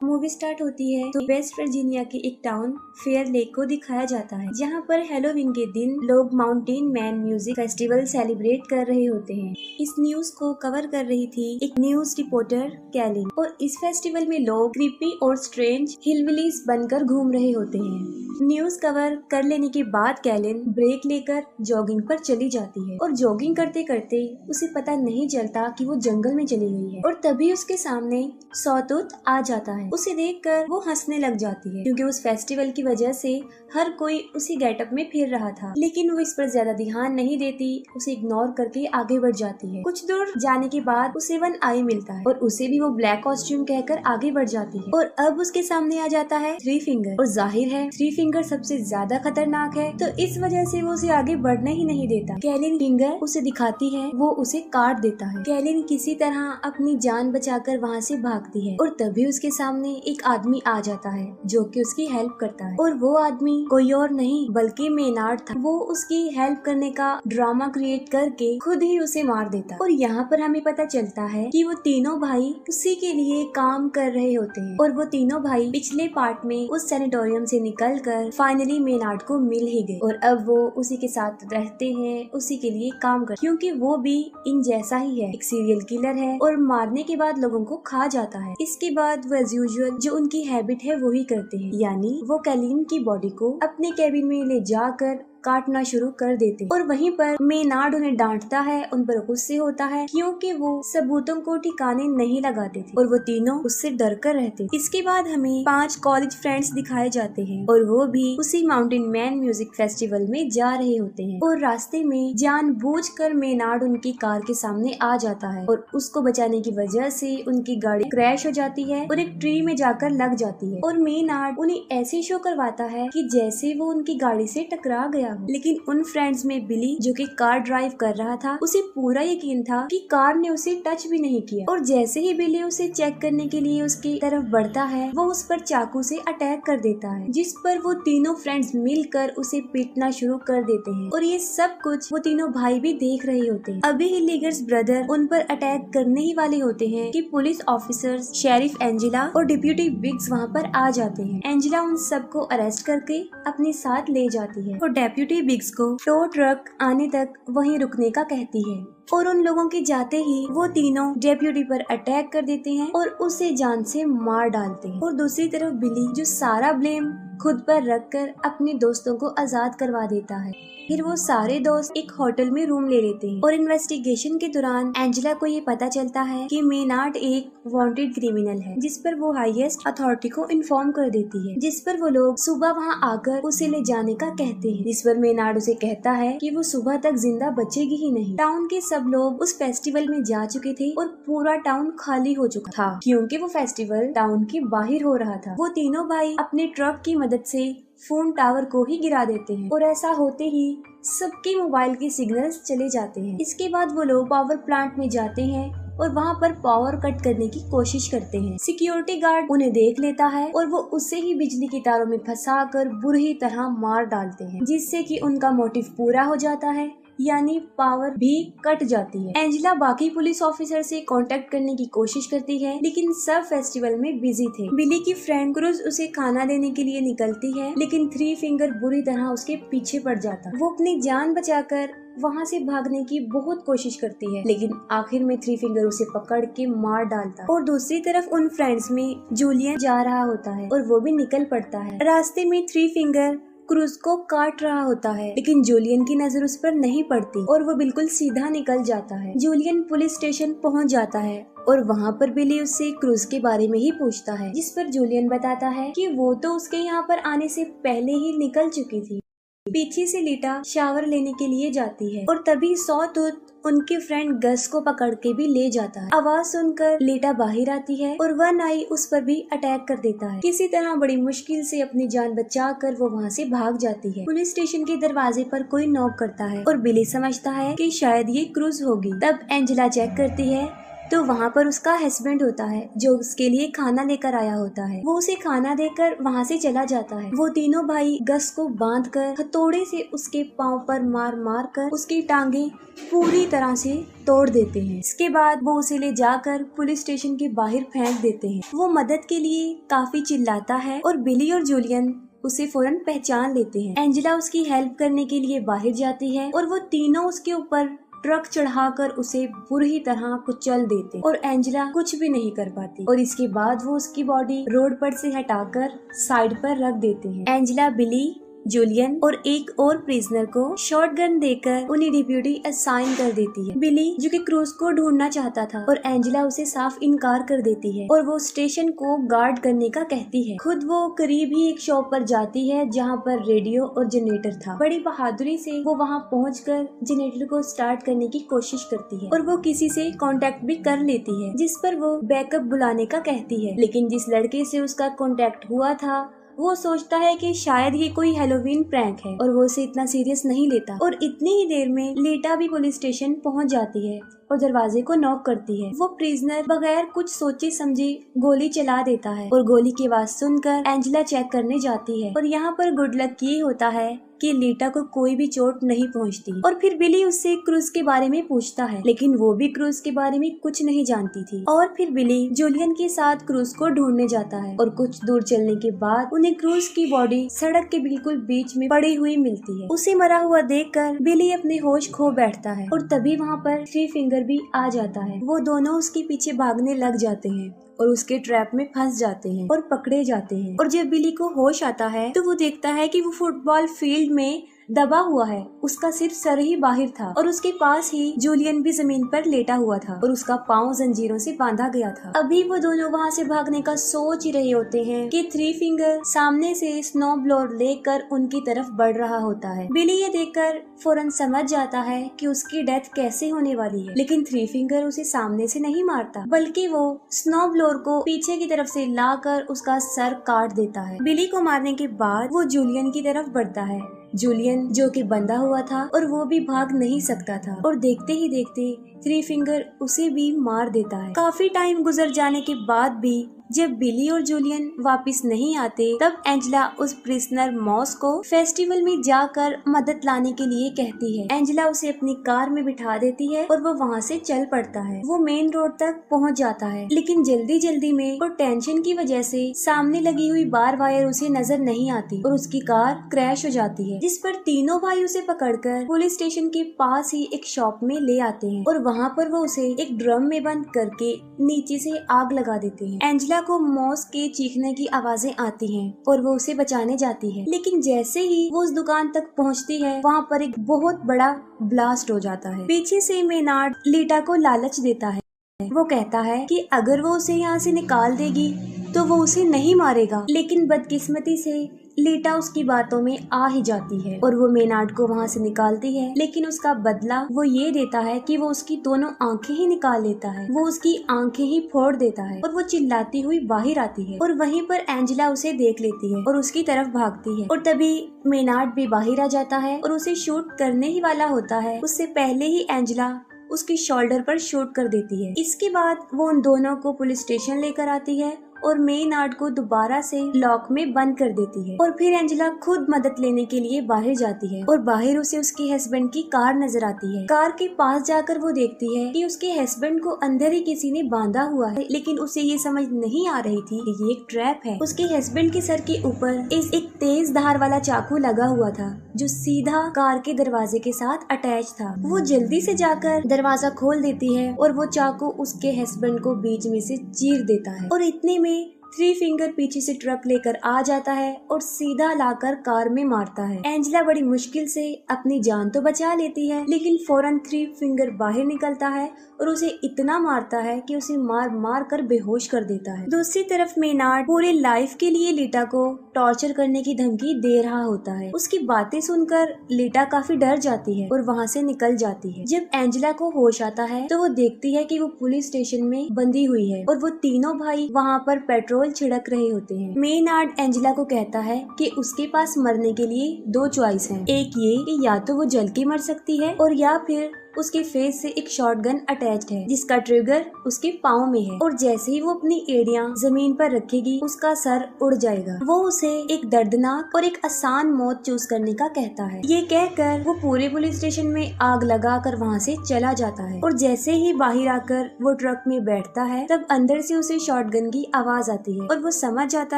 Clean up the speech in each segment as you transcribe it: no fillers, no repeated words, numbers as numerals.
Movie start होती है तो वेस्ट वर्जीनिया के एक टाउन फेयर लेक को दिखाया जाता है, जहाँ पर हैलोवीन के दिन लोग mountain man music festival celebrate कर रहे होते हैं। इस न्यूज को कवर कर रही थी एक न्यूज रिपोर्टर कैलिन, और इस फेस्टिवल में लोग क्रीपी और स्ट्रेंज हिलबिलीज बनकर घूम रहे होते हैं। न्यूज कवर कर लेने के बाद कैलिन ब्रेक लेकर जॉगिंग पर चली जाती है, और जॉगिंग करते करते उसे पता नहीं चलता कि वो जंगल में चली गई है। और तभी उसके सामने सॉटूथ आ जाता है। उसे देखकर वो हंसने लग जाती है, क्योंकि उस फेस्टिवल की वजह से हर कोई उसी गेटअप में फिर रहा था। लेकिन वो इस पर ज्यादा ध्यान नहीं देती, उसे इग्नोर करके आगे बढ़ जाती है। कुछ दूर जाने के बाद उसे वन आई मिलता है, और उसे भी वो ब्लैक कॉस्ट्यूम कहकर आगे बढ़ जाती है। और अब उसके सामने आ जाता है थ्री फिंगर, और जाहिर है थ्री फिंगर सबसे ज्यादा खतरनाक है, तो इस वजह से वो उसे आगे बढ़ने ही नहीं देता। कैलिन फिंगर उसे दिखाती है, वो उसे काट देता है। कैलिन किसी तरह अपनी जान बचाकर वहाँ से भागती है, और तभी उसके सामने एक आदमी आ जाता है जो कि उसकी हेल्प करता है। और वो आदमी कोई और नहीं बल्कि मेनार्ड था। वो उसकी हेल्प करने का ड्रामा क्रिएट करके खुद ही उसे मार देता। और यहाँ पर हमें पता चलता है कि वो तीनों भाई उसी के लिए काम कर रहे होते हैं, और वो तीनों भाई पिछले पार्ट में उस सैनिटोरियम से निकलकर फाइनली मेनार्ड को मिल ही गए, और अब वो उसी के साथ रहते हैं, उसी के लिए काम कर, क्योंकि वो भी इन जैसा ही है, एक सीरियल किलर है और मारने के बाद लोगों को खा जाता है। इसके बाद वो एज यूजुअल जो उनकी हैबिट है वो ही करते हैं, यानी वो कैलिन की बॉडी को अपने कैबिन में ले जाकर काटना शुरू कर देते। और वहीं पर मेनार्ड उन्हें डांटता है, उन पर गुस्से होता है, क्योंकि वो सबूतों को ठिकाने नहीं लगाते थे, और वो तीनों उससे डर कर रहते। इसके बाद हमें 5 कॉलेज फ्रेंड्स दिखाए जाते हैं, और वो भी उसी माउंटेन मैन म्यूजिक फेस्टिवल में जा रहे होते हैं। और रास्ते में जानबूझकर मेनार्ड उनकी कार के सामने आ जाता है, और उसको बचाने की वजह से उनकी गाड़ी क्रैश हो जाती है और एक ट्री में जाकर लग जाती है। और मेनार्ड उन्हें ऐसे शो करवाता है कि जैसे वो उनकी गाड़ी से टकरा गया। लेकिन उन फ्रेंड्स में बिली, जो कि कार ड्राइव कर रहा था, उसे पूरा यकीन था कि कार ने उसे टच भी नहीं किया। और जैसे ही बिली उसे चेक करने के लिए उसकी तरफ बढ़ता है, वो उस पर चाकू से अटैक कर देता है, जिस पर वो तीनों फ्रेंड्स मिलकर उसे पीटना शुरू कर देते हैं। और ये सब कुछ वो तीनों भाई भी देख रहे होते हैं। अभी ही लीगर्स ब्रदर उन पर अटैक करने ही वाले होते हैं कि पुलिस ऑफिसर्स, शेरिफ एंजेला और डिप्यूटी बिग्स वहाँ पर आ जाते हैं। एंजेला उन सबको अरेस्ट करके अपने साथ ले जाती है, और डेप्यूटी बिग्स को टो ट्रक आने तक वहीं रुकने का कहती है। और उन लोगों के जाते ही वो तीनों डेप्यूटी पर अटैक कर देते हैं और उसे जान से मार डालते हैं। और दूसरी तरफ बिली, जो सारा ब्लेम खुद पर रखकर अपने दोस्तों को आजाद करवा देता है। फिर वो सारे दोस्त एक होटल में रूम ले लेते हैं, और इन्वेस्टिगेशन के दौरान एंजेला को ये पता चलता है कि मेनार्ड एक वांटेड क्रिमिनल है, जिस पर वो हाईएस्ट अथॉरिटी को इन्फॉर्म कर देती है, जिस पर वो लोग सुबह वहाँ आकर उसे ले जाने का कहते हैं। जिस पर मेनार्ड उसे कहता है कि वो सुबह तक जिंदा बचेगी ही नहीं। टाउन के सब लोग उस फेस्टिवल में जा चुके थे, और पूरा टाउन खाली हो चुका था, क्योंकि वो फेस्टिवल टाउन के बाहर हो रहा था। वो तीनों भाई अपने ट्रक की मदद से फोन टावर को ही गिरा देते हैं, और ऐसा होते ही सबके मोबाइल के सिग्नल्स चले जाते हैं। इसके बाद वो लोग पावर प्लांट में जाते हैं और वहाँ पर पावर कट करने की कोशिश करते हैं। सिक्योरिटी गार्ड उन्हें देख लेता है, और वो उसे ही बिजली की तारों में फंसाकर बुरी तरह मार डालते हैं, जिससे कि उनका मोटिव पूरा हो जाता है, यानी पावर भी कट जाती है। एंजेला बाकी पुलिस ऑफिसर से कांटेक्ट करने की कोशिश करती है, लेकिन सब फेस्टिवल में बिजी थे। बिली की फ्रेंड क्रूज उसे खाना देने के लिए निकलती है, लेकिन थ्री फिंगर बुरी तरह उसके पीछे पड़ जाता है। वो अपनी जान बचाकर वहाँ से भागने की बहुत कोशिश करती है, लेकिन आखिर में थ्री फिंगर उसे पकड़ के मार डालता है। और दूसरी तरफ उन फ्रेंड्स में जूलियन जा रहा होता है, और वो भी निकल पड़ता है। रास्ते में थ्री फिंगर क्रूज को काट रहा होता है, लेकिन जूलियन की नजर उस पर नहीं पड़ती, और वो बिल्कुल सीधा निकल जाता है। जूलियन पुलिस स्टेशन पहुंच जाता है, और वहाँ पर बिली उससे क्रूज के बारे में ही पूछता है, जिस पर जूलियन बताता है कि वो तो उसके यहाँ पर आने से पहले ही निकल चुकी थी। पीछे से लीटा शावर लेने के लिए जाती है, और तभी सॉटूथ उनके फ्रेंड गस को पकड़ के भी ले जाता है। आवाज सुनकर लीटा बाहर आती है, और वन आई उस पर भी अटैक कर देता है। किसी तरह बड़ी मुश्किल से अपनी जान बचाकर वो वहाँ से भाग जाती है। पुलिस स्टेशन के दरवाजे पर कोई नॉक करता है, और बिली समझता है कि शायद ये क्रूज होगी। तब एंजेला चेक करती है तो वहाँ पर उसका हस्बैंड होता है जो उसके लिए खाना लेकर आया होता है। वो उसे खाना देकर वहाँ से चला जाता है। वो तीनों भाई गस को बांधकर हथौड़े से उसके पाँव पर मार मार कर उसकी टांगे पूरी तरह से तोड़ देते हैं। इसके बाद वो उसे ले जाकर पुलिस स्टेशन के बाहर फेंक देते हैं। वो मदद के लिए काफी चिल्लाता है और बिली और जूलियन उसे फौरन पहचान लेते हैं। एंजेला उसकी हेल्प करने के लिए बाहर जाती है और वो तीनों उसके ऊपर ट्रक चढ़ाकर उसे बुरी तरह कुचल देते और एंजेला कुछ भी नहीं कर पाती और इसके बाद वो उसकी बॉडी रोड पर से हटाकर साइड पर रख देते हैं। एंजेला बिली, जूलियन और एक और प्रिजनर को शॉटगन देकर उन्हें डिप्यूटी असाइन कर देती है। बिली जो कि क्रूज को ढूंढना चाहता था और एंजेला उसे साफ इनकार कर देती है और वो स्टेशन को गार्ड करने का कहती है। खुद वो करीब ही एक शॉप पर जाती है जहाँ पर रेडियो और जनरेटर था। बड़ी बहादुरी से वो वहाँ पहुँचकर जनरेटर को स्टार्ट करने की कोशिश करती है और वो किसी से कांटेक्ट भी कर लेती है जिस पर वो बैकअप बुलाने का कहती है। लेकिन जिस लड़के से उसका कांटेक्ट हुआ था वो सोचता है कि शायद ये कोई हेलोवीन प्रैंक है और वो उसे इतना सीरियस नहीं लेता और इतनी ही देर में लीटा भी पुलिस स्टेशन पहुंच जाती है और दरवाजे को नॉक करती है। वो प्रिजनर बगैर कुछ सोचे समझे गोली चला देता है और गोली की आवाज सुनकर एंजेला चेक करने जाती है और यहाँ पर गुड लक ये होता है कि लीटा को कोई भी चोट नहीं पहुंचती और फिर बिली उससे क्रूज के बारे में पूछता है लेकिन वो भी क्रूज के बारे में कुछ नहीं जानती थी। और फिर बिली जूलियन के साथ क्रूज को ढूंढने जाता है और कुछ दूर चलने के बाद उन्हें क्रूज की बॉडी सड़क के बिल्कुल बीच में पड़ी हुई मिलती है। उसे मरा हुआ देखकर बिली अपने होश खो बैठता है और तभी वहाँ पर थ्री फिंगर भी आ जाता है। वो दोनों उसके पीछे भागने लग जाते हैं और उसके ट्रैप में फंस जाते हैं और पकड़े जाते हैं। और जब बिली को होश आता है तो वो देखता है कि वो फुटबॉल फील्ड में दबा हुआ है, उसका सिर्फ सर ही बाहर था और उसके पास ही जूलियन भी जमीन पर लेटा हुआ था और उसका पाँव जंजीरों से बांधा गया था। अभी वो दोनों वहाँ से भागने का सोच ही रहे होते हैं कि थ्री फिंगर सामने से स्नो ब्लोअर लेकर उनकी तरफ बढ़ रहा होता है। बिली ये देखकर फौरन समझ जाता है कि उसकी डेथ कैसे होने वाली है, लेकिन थ्री फिंगर उसे सामने से नहीं मारता बल्कि वो स्नो ब्लोअर को पीछे की तरफ से लाकर उसका सर काट देता है। बिली को मारने के बाद वो जूलियन की तरफ बढ़ता है। जूलियन जो कि बंधा हुआ था और वो भी भाग नहीं सकता था और देखते ही देखते थ्री फिंगर उसे भी मार देता है। काफी टाइम गुजर जाने के बाद भी जब बिली और जूलियन वापस नहीं आते तब एंजेला उस प्रिजनर मॉस को फेस्टिवल में जाकर मदद लाने के लिए कहती है। एंजेला उसे अपनी कार में बिठा देती है और वो वहाँ से चल पड़ता है। वो मेन रोड तक पहुँच जाता है लेकिन जल्दी जल्दी में और टेंशन की वजह से सामने लगी हुई बार वायर उसे नजर नहीं आती और उसकी कार क्रैश हो जाती है, जिस पर तीनों भाई उसे पकड़कर पुलिस स्टेशन के पास ही एक शॉप में ले आते हैं और वहाँ पर वो उसे एक ड्रम में बंद करके नीचे से आग लगा देते हैं। एंजेला को मॉस के चीखने की आवाजें आती हैं और वो उसे बचाने जाती है, लेकिन जैसे ही वो उस दुकान तक पहुंचती है वहाँ पर एक बहुत बड़ा ब्लास्ट हो जाता है। पीछे से मेनार्ड लीटा को लालच देता है। वो कहता है कि अगर वो उसे यहाँ से निकाल देगी तो वो उसे नहीं मारेगा, लेकिन बदकिस्मती से लीटा उसकी बातों में आ ही जाती है और वो मेनार्ड को वहाँ से निकालती है, लेकिन उसका बदला वो ये देता है कि वो उसकी दोनों आंखें ही निकाल लेता है। वो उसकी आंखें ही फोड़ देता है और वो चिल्लाती हुई बाहर आती है और वहीं पर एंजेला उसे देख लेती है और उसकी तरफ भागती है और तभी मेनार्ड भी बाहर आ जाता है और उसे शूट करने ही वाला होता है। उससे पहले ही एंजेला उसकी शोल्डर पर शूट कर देती है। इसके बाद वो उन दोनों को पुलिस स्टेशन लेकर आती है और मेनार्ड को दोबारा से लॉक में बंद कर देती है और फिर एंजेला खुद मदद लेने के लिए बाहर जाती है और बाहर उसे उसके हस्बैंड की कार नजर आती है। कार के पास जाकर वो देखती है कि उसके हस्बैंड को अंदर ही किसी ने बांधा हुआ है, लेकिन उसे ये समझ नहीं आ रही थी कि ये एक ट्रैप है। उसके हस्बैंड के सर के ऊपर एक तेज धार वाला चाकू लगा हुआ था जो सीधा कार के दरवाजे के साथ अटैच था। वो जल्दी से जाकर दरवाजा खोल देती है और वो चाकू उसके हस्बैंड को बीच में से चीर देता है और इतने में थ्री फिंगर पीछे से ट्रक लेकर आ जाता है और सीधा लाकर कार में मारता है। एंजेला बड़ी मुश्किल से अपनी जान तो बचा लेती है, लेकिन फौरन थ्री फिंगर बाहर निकलता है और उसे इतना मारता है कि उसे मार मार कर बेहोश कर देता है। दूसरी तरफ मेनार्ड पूरे लाइफ के लिए लीटा को टॉर्चर करने की धमकी दे रहा होता है। उसकी बातें सुनकर लीटा काफी डर जाती है और वहाँ से निकल जाती है। जब एंजेला को होश आता है तो वो देखती है कि वो पुलिस स्टेशन में बंधी हुई है और वो तीनों भाई वहाँ पर पेट्रोल छिड़क रहे होते हैं। मेनार्ड एंजेला को कहता है कि उसके पास मरने के लिए दो चॉइस हैं। एक ये कि या तो वो जल के मर सकती है और या फिर उसके फेस से एक शॉटगन अटैच्ड है जिसका ट्रिगर उसके पाँव में है, और जैसे ही वो अपनी एड़ियां जमीन पर रखेगी उसका सर उड़ जाएगा। वो उसे एक दर्दनाक और एक आसान मौत चूज करने का कहता है। ये कहकर वो पूरे पुलिस स्टेशन में आग लगाकर वहाँ से चला जाता है, और जैसे ही बाहर आकर वो ट्रक में बैठता है तब अंदर से उसे शॉटगन की आवाज आती है और वो समझ जाता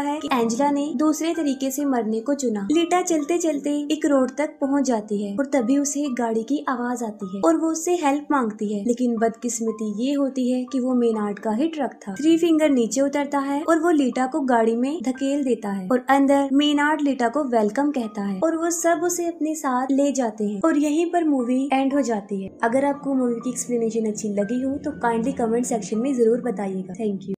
है कि एंजेला ने दूसरे तरीके से मरने को चुना। लीटा चलते चलते एक रोड तक पहुँच जाती है और तभी उसे एक गाड़ी की आवाज आती है और वो उससे हेल्प मांगती है, लेकिन बदकिस्मती ये होती है कि वो मेनार्ड का ही ट्रक था। थ्री फिंगर नीचे उतरता है और वो लीटा को गाड़ी में धकेल देता है और अंदर मेनार्ड लीटा को वेलकम कहता है और वो सब उसे अपने साथ ले जाते हैं, और यहीं पर मूवी एंड हो जाती है। अगर आपको मूवी की एक्सप्लेनेशन अच्छी लगी हो तो काइंडली कमेंट सेक्शन में जरूर बताइएगा। Thank you.